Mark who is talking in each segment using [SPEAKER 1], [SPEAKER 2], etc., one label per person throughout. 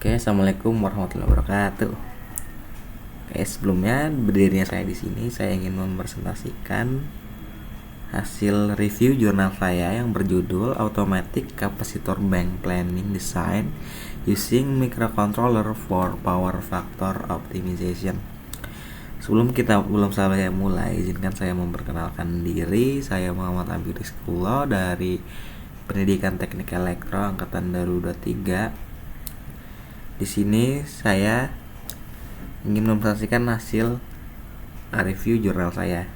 [SPEAKER 1] Oke, assalamualaikum warahmatullahi wabarakatuh. Oke, sebelumnya berdirinya saya di sini, saya ingin mempresentasikan hasil review jurnal saya yang berjudul Automatic Capacitor Bank Planning Design Using Microcontroller for Power Factor Optimization. Sebelum saya mulai, izinkan saya memperkenalkan diri. Saya Muhammad Abi Rizkullah dari Pendidikan Teknik Elektro Angkatan 2023. Di sini saya ingin mempresentasikan hasil review jurnal saya.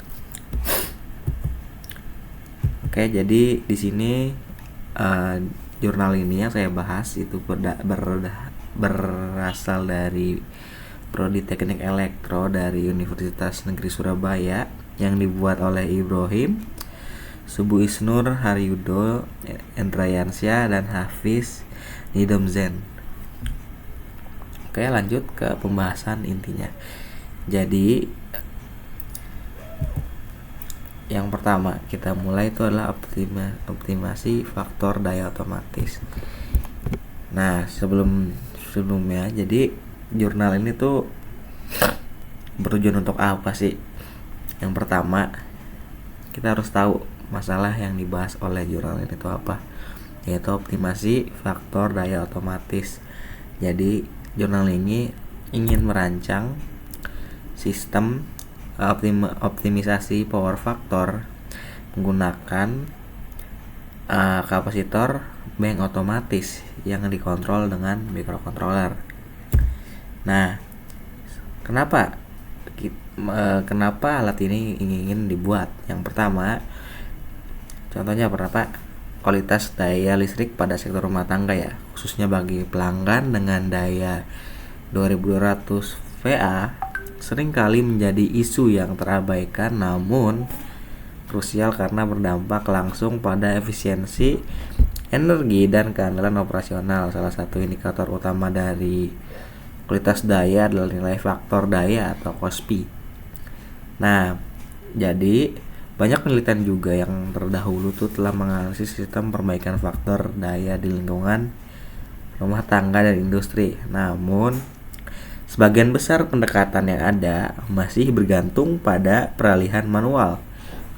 [SPEAKER 1] Oke, jadi di sini jurnal ini yang saya bahas itu berasal dari Prodi Teknik Elektro dari Universitas Negeri Surabaya yang dibuat oleh Ibrahim, Subu Isnur, Haryudo, Endrayansyah, dan Hafiz Nidomzen. Oke, lanjut ke pembahasan intinya. Jadi yang pertama kita mulai itu adalah optimasi faktor daya otomatis. Nah, sebelumnya jadi jurnal ini tuh bertujuan untuk apa sih? Yang pertama, kita harus tahu masalah yang dibahas oleh jurnal ini itu apa, yaitu optimasi faktor daya otomatis. Jadi jurnal ini ingin merancang sistem optimisasi power factor menggunakan kapasitor bank otomatis yang dikontrol dengan microcontroller. Nah, kenapa alat ini ingin dibuat? Yang pertama, contohnya berapa? Kualitas daya listrik pada sektor rumah tangga ya, khususnya bagi pelanggan dengan daya 2200 VA seringkali menjadi isu yang terabaikan namun krusial karena berdampak langsung pada efisiensi energi dan keandalan operasional. Salah satu indikator utama dari kualitas daya adalah nilai faktor daya atau KOSPI. Nah, jadi banyak penelitian juga yang terdahulu tuh telah menganalisis sistem perbaikan faktor daya di lingkungan rumah tangga dan industri. Namun, sebagian besar pendekatan yang ada masih bergantung pada peralihan manual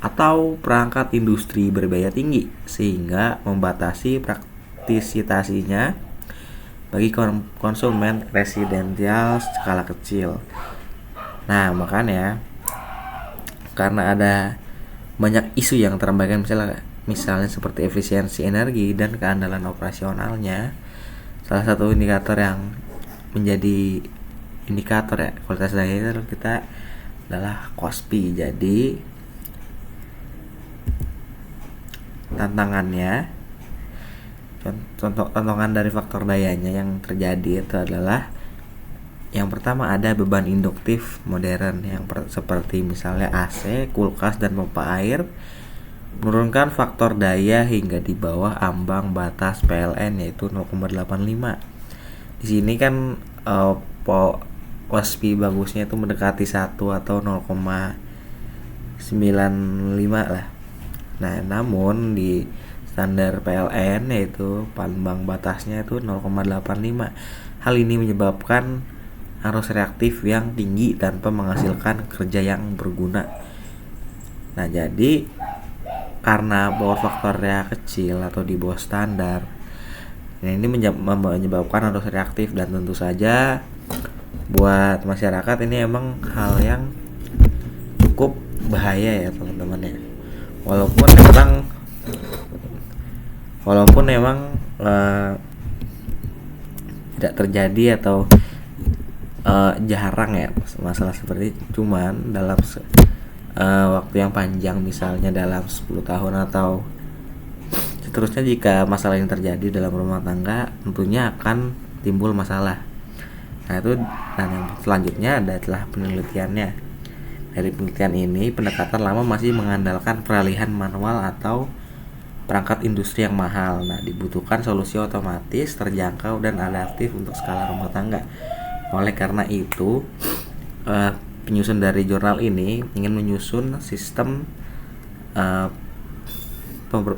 [SPEAKER 1] atau perangkat industri berbiaya tinggi sehingga membatasi praktisitasinya bagi konsumen residensial skala kecil. Nah, makanya karena ada banyak isu yang terabaikan misalnya seperti efisiensi energi dan keandalan operasionalnya, salah satu indikator yang menjadi indikator ya kualitas daya itu kita adalah KOSPI. Jadi tantangan dari faktor dayanya yang terjadi itu adalah yang pertama ada beban induktif modern yang seperti misalnya AC, kulkas, dan pompa air menurunkan faktor daya hingga di bawah ambang batas PLN yaitu 0,85. Di sini kan KOSPI bagusnya itu mendekati 1 atau 0,95 lah. Nah, namun di standar PLN yaitu ambang batasnya itu 0,85. Hal ini menyebabkan arus reaktif yang tinggi tanpa menghasilkan kerja yang berguna. Nah, jadi karena power faktornya kecil atau di bawah standar, ini menyebabkan arus reaktif, dan tentu saja buat masyarakat ini emang hal yang cukup bahaya ya teman-teman ya. Walaupun memang tidak terjadi atau jarang ya masalah seperti itu, cuman dalam waktu yang panjang misalnya dalam 10 tahun atau seterusnya, jika masalah yang terjadi dalam rumah tangga tentunya akan timbul masalah. Nah, itu dan yang selanjutnya adalah penelitiannya. Dari penelitian ini, pendekatan lama masih mengandalkan peralihan manual atau perangkat industri yang mahal. Nah, dibutuhkan solusi otomatis, terjangkau, dan adaptif untuk skala rumah tangga. Oleh karena itu, penyusun dari jurnal ini ingin menyusun sistem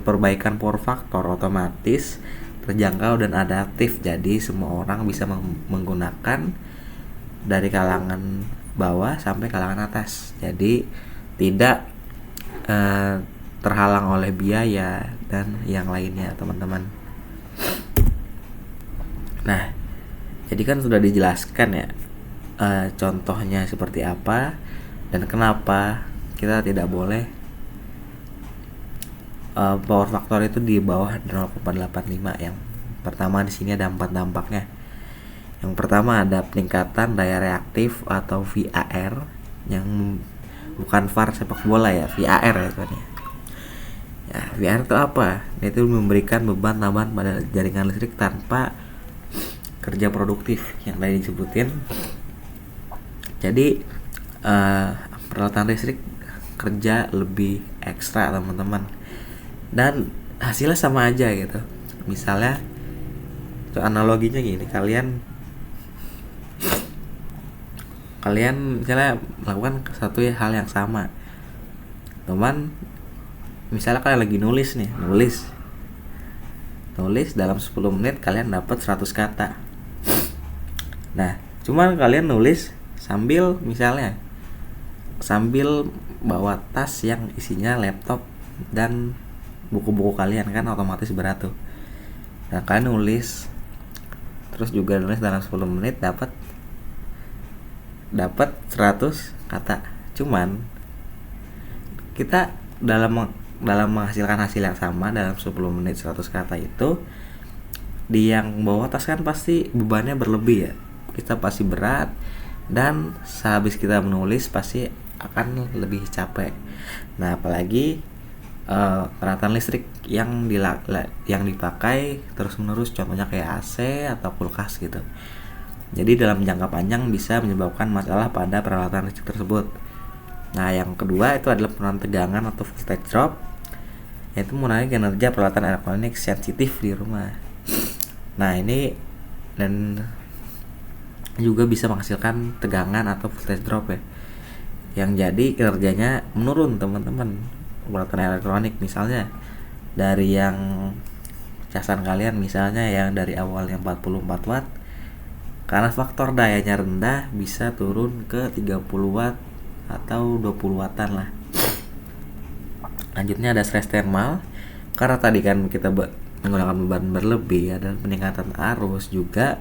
[SPEAKER 1] perbaikan power factor otomatis terjangkau dan adaptif. Jadi semua orang bisa menggunakan dari kalangan bawah sampai kalangan atas. Jadi tidak terhalang oleh biaya dan yang lainnya, teman-teman. Nah, jadi kan sudah dijelaskan ya contohnya seperti apa dan kenapa kita tidak boleh power factor itu di bawah 0,85. Yang pertama di sini ada 4 dampaknya. Yang pertama ada peningkatan daya reaktif atau VAR, yang bukan VAR sepak bola ya, VAR ya kan ya. Ya, VAR itu apa? Itu memberikan beban tambahan pada jaringan listrik tanpa kerja produktif yang tadi disebutin. Jadi peralatan listrik kerja lebih ekstra, teman-teman, dan hasilnya sama aja gitu. Misalnya analoginya gini, kalian misalnya melakukan satu hal yang sama, teman. Misalnya kalian lagi nulis dalam 10 menit kalian dapat 100 kata. Nah, cuman kalian nulis sambil bawa tas yang isinya laptop dan buku-buku kalian, kan otomatis berat tuh. Nah, kalian nulis terus juga nulis dalam 10 menit dapat 100 kata. Cuman kita dalam menghasilkan hasil yang sama dalam 10 menit 100 kata itu, di yang bawa tas kan pasti bebannya berlebih ya. Kita pasti berat, dan sehabis kita menulis pasti akan lebih capek. Nah, apalagi peralatan listrik yang dipakai terus-menerus, contohnya kayak AC atau kulkas gitu. Jadi dalam jangka panjang bisa menyebabkan masalah pada peralatan listrik tersebut. Nah, yang kedua itu adalah penurunan tegangan atau voltage drop, yaitu mengurangi kinerja peralatan elektronik sensitif di rumah. Nah, ini dan juga bisa menghasilkan tegangan atau voltage drop ya, yang jadi kinerjanya menurun, teman-teman. Peralatan elektronik misalnya dari yang casan kalian misalnya yang dari awalnya 44 watt, karena faktor dayanya rendah bisa turun ke 30 watt atau 20 wattan lah. Lanjutnya ada stress thermal, karena tadi kan kita menggunakan beban berlebih dan peningkatan arus juga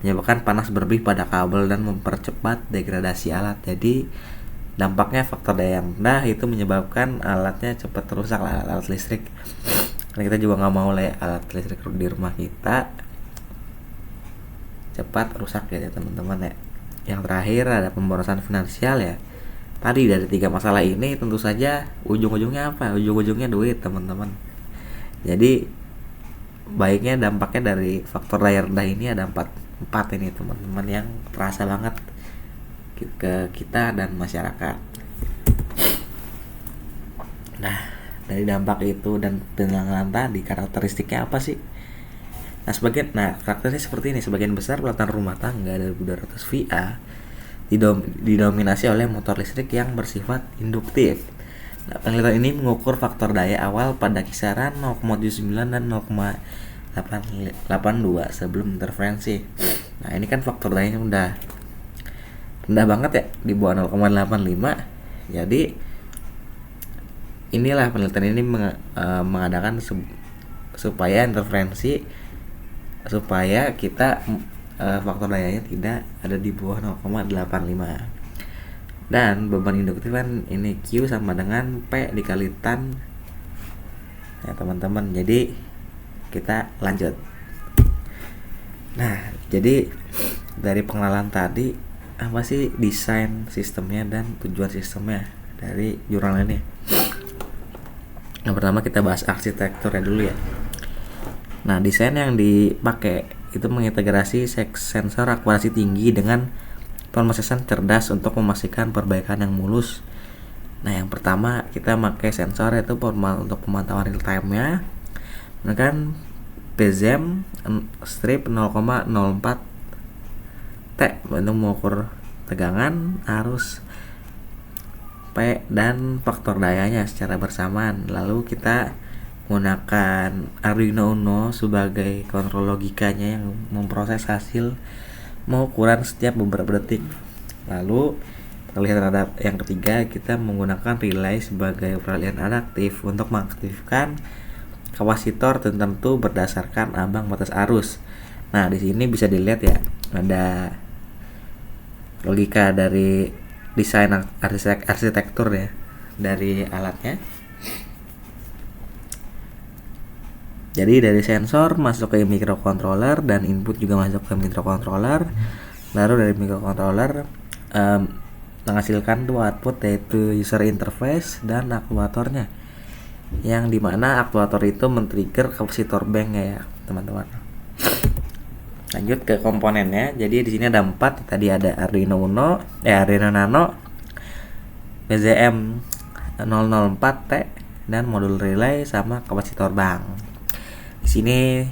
[SPEAKER 1] menyebabkan panas berlebih pada kabel dan mempercepat degradasi alat. Jadi dampaknya faktor daya yang rendah itu menyebabkan alatnya cepat rusak, alat listrik. Karena kita juga nggak mau alat listrik di rumah kita cepat rusak ya, teman-teman ya. Yang terakhir ada pemborosan finansial ya. Tadi dari 3 masalah ini tentu saja ujung-ujungnya apa? Ujung-ujungnya duit, teman-teman. Jadi baiknya dampaknya dari faktor daya rendah ini ada 4 ini, teman-teman, yang terasa banget ke kita dan masyarakat. Nah, dari dampak itu dan penilaian tadi, karakteristiknya apa sih? Karakteristiknya seperti ini. Sebagian besar peralatan rumah tangga dari 200 VA didominasi oleh motor listrik yang bersifat induktif. Nah, penelitian ini mengukur faktor daya awal pada kisaran 0,79 dan 0,82 sebelum interferensi. Nah, ini kan faktor dayanya udah rendah banget ya, di bawah 0,85. Jadi inilah penelitian ini mengadakan supaya interferensi, supaya kita faktor dayanya tidak ada di bawah 0,85. Dan beban induktif kan ini Q sama dengan P dikali tan ya, teman-teman. Jadi kita lanjut. Nah, jadi dari pengenalan tadi, apa sih desain sistemnya dan tujuan sistemnya dari jurnal ini? Yang pertama kita bahas arsitekturnya dulu ya. Nah, desain yang dipakai itu mengintegrasi sensor akurasi tinggi dengan pemrosesan cerdas untuk memastikan perbaikan yang mulus. Nah, yang pertama kita pakai sensor itu untuk pemantauan real time-nya. Kan PZM strip 0,04 T untuk mengukur tegangan, arus, P dan faktor dayanya secara bersamaan. Lalu kita menggunakan Arduino Uno sebagai kontrol logikanya yang memproses hasil mengukuran setiap beberapa detik. Lalu peralihan yang ketiga, kita menggunakan relay sebagai peralihan adaptif untuk mengaktifkan kapasitor tertentu berdasarkan ambang batas arus. Nah, di sini bisa dilihat ya, ada logika dari desain arsitektur ya dari alatnya. Jadi dari sensor masuk ke microcontroller dan input juga masuk ke microcontroller. Lalu dari microcontroller menghasilkan dua output, yaitu user interface dan aktuatornya. Yang dimana aktuator itu men-trigger kapasitor bank ya teman-teman. Lanjut ke komponennya. Jadi di sini ada 4. Tadi ada Arduino Uno, Arduino Nano, BZM 004T dan modul relay sama kapasitor bank. Di sini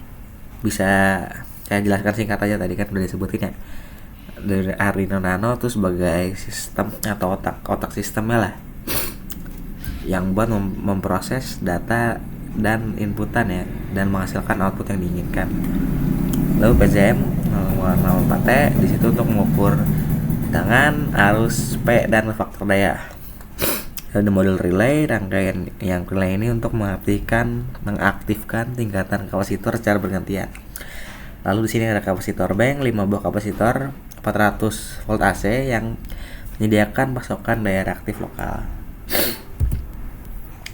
[SPEAKER 1] bisa saya jelaskan singkat aja, tadi kan udah disebutin ya. Dari Arduino Nano itu sebagai sistem atau otak sistemnya lah, yang buat memproses data dan inputan ya, dan menghasilkan output yang diinginkan. Lalu PZM 004T di situ untuk mengukur tegangan, arus, P dan faktor daya. Ada model relay, rangkaian yang relay ini untuk mengaktifkan tingkatan kapasitor secara bergantian. Lalu di sini ada kapasitor bank, 5 buah kapasitor 400 volt AC yang menyediakan pasokan daya reaktif lokal.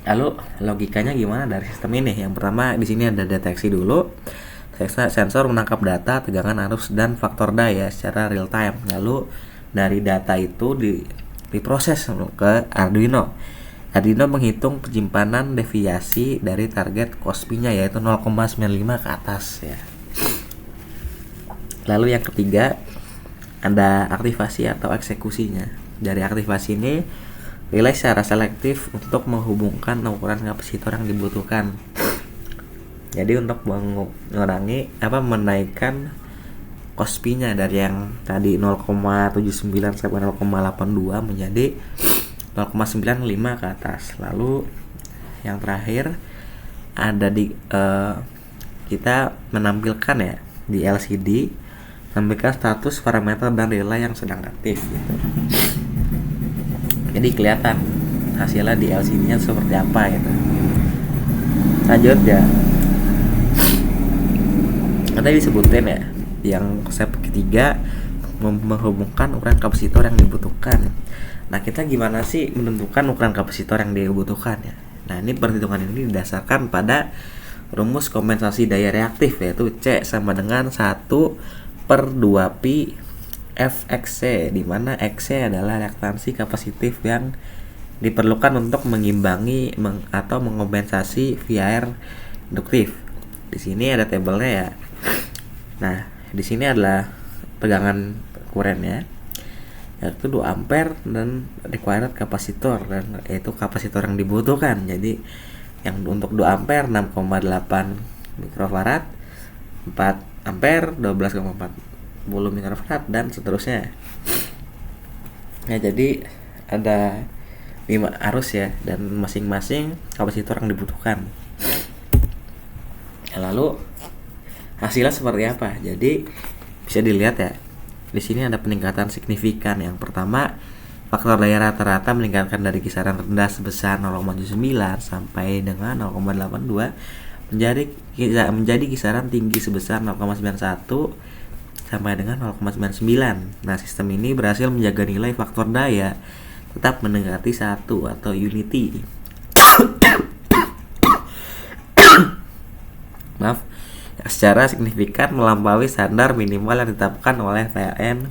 [SPEAKER 1] Lalu logikanya gimana dari sistem ini? Yang pertama di sini ada deteksi dulu. Sensor menangkap data, tegangan, arus dan faktor daya secara real time. Lalu dari data itu diproses ke Arduino. Arduino menghitung penyimpanan deviasi dari target COSPI-nya, yaitu 0,95 ke atas ya. Lalu yang ketiga ada aktivasi atau eksekusinya. Dari aktivasi ini relay secara selektif untuk menghubungkan ukuran kapasitor yang dibutuhkan. Jadi untuk menaikkan COSPI-nya dari yang tadi 0,79 sampai 0,82 menjadi 0,95 ke atas. Lalu yang terakhir ada di kita menampilkan ya di LCD, menampilkan status parameter dan relay yang sedang aktif gitu. Jadi kelihatan hasilnya di LCD-nya seperti apa gitu. Lanjut ya. Tadi disebutin ya, yang konsep ketiga menghubungkan ukuran kapasitor yang dibutuhkan. Nah, kita gimana sih menentukan ukuran kapasitor yang dibutuhkan ya? Nah, ini perhitungan ini didasarkan pada rumus kompensasi daya reaktif, yaitu C sama dengan 1/2pi Fxc, di mana Xc adalah reaktansi kapasitif yang diperlukan untuk mengimbangi atau mengompensasi VAR induktif. Di sini ada tabelnya ya. Nah, di sini adalah tegangan kurennya, yaitu 2 ampere, dan required kapasitor, dan yaitu kapasitor yang dibutuhkan. Jadi yang untuk 2 ampere 6,8 mikrofarad, 4 ampere 12,40 mikrofarad dan seterusnya. Nah, jadi ada 5 arus ya, dan masing-masing kapasitor yang dibutuhkan. Lalu hasilnya seperti apa? Jadi bisa dilihat ya. Di sini ada peningkatan signifikan. Yang pertama, faktor daya rata-rata meningkatkan dari kisaran rendah sebesar 0,79 sampai dengan 0,82 menjadi kisaran tinggi sebesar 0,91 sampai dengan 0,99. Nah, sistem ini berhasil menjaga nilai faktor daya tetap mendekati 1 atau unity. Maaf, secara signifikan melampaui standar minimal yang ditetapkan oleh PLN,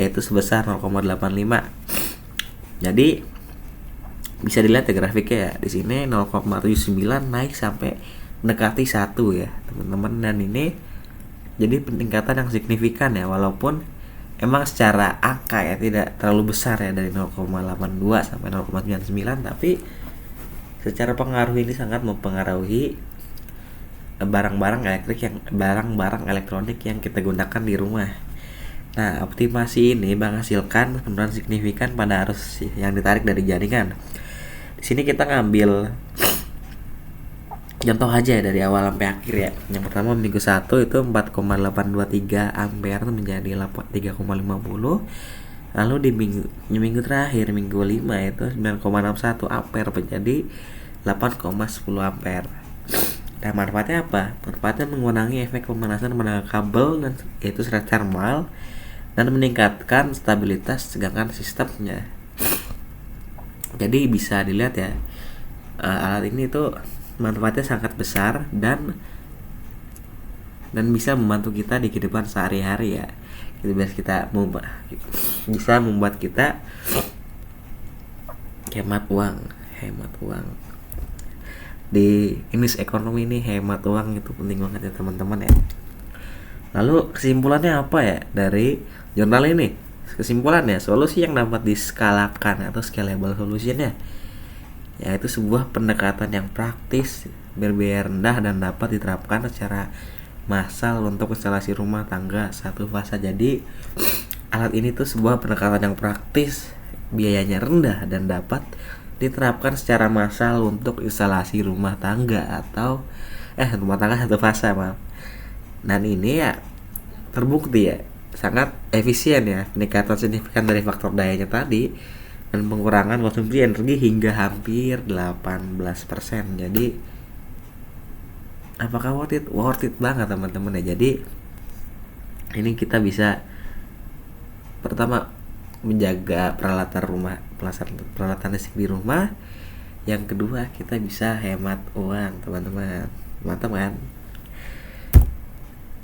[SPEAKER 1] yaitu sebesar 0,85. Jadi bisa dilihat ya grafiknya ya. Di sini 0,79 naik sampai mendekati 1 ya, teman-teman. Dan ini jadi peningkatan yang signifikan ya, walaupun emang secara angka ya tidak terlalu besar ya, dari 0,82 sampai 0,99, tapi secara pengaruh ini sangat mempengaruhi barang-barang elektronik yang kita gunakan di rumah. Nah, optimasi ini menghasilkan penurunan signifikan pada arus yang ditarik dari jaringan. Di sini kita ngambil contoh aja dari awal sampai akhir ya. Yang pertama minggu 1 itu 4,823 ampere menjadi 3,50. Lalu di minggu terakhir minggu 5 itu 9,61 ampere menjadi 8,10 ampere. Nah, manfaatnya apa? Manfaatnya mengurangi efek pemanasan pada kabel dan yaitu serat thermal dan meningkatkan stabilitas tegangan sistemnya. Jadi bisa dilihat ya, alat ini tuh manfaatnya sangat besar dan bisa membantu kita di kehidupan sehari-hari ya. Bisa membuat kita hemat uang. Di ini ekonomi ini hemat uang itu penting banget ya teman-teman ya. Lalu kesimpulannya apa ya dari jurnal ini? Kesimpulannya, solusi yang dapat diskalakan atau scalable solution ya, yaitu sebuah pendekatan yang praktis, berbiaya rendah dan dapat diterapkan secara massal untuk instalasi rumah tangga satu fasa. Jadi alat ini tuh sebuah pendekatan yang praktis, biayanya rendah dan dapat diterapkan secara massal untuk instalasi rumah tangga atau rumah tangga satu fasa, maaf. Dan ini ya terbukti ya sangat efisien ya, peningkatan signifikan dari faktor dayanya tadi dan pengurangan konsumsi energi hingga hampir 18%. Jadi apakah worth it banget teman-teman ya. Jadi ini kita bisa pertama menjaga peralatan listrik di rumah. Yang kedua, kita bisa hemat uang teman-teman. Mantap kan?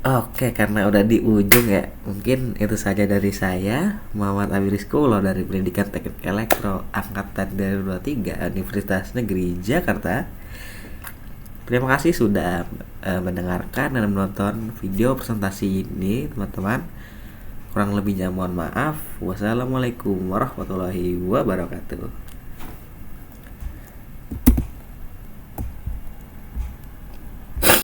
[SPEAKER 1] Oke, karena udah di ujung ya, mungkin itu saja dari saya, Muhammad Abi Rizkulo dari Pendidikan Teknik Elektro Angkatan 2023 Universitas Negeri Jakarta. Terima kasih sudah mendengarkan dan menonton video presentasi ini teman-teman. Kurang lebihnya mohon maaf. Wassalamualaikum warahmatullahi wabarakatuh.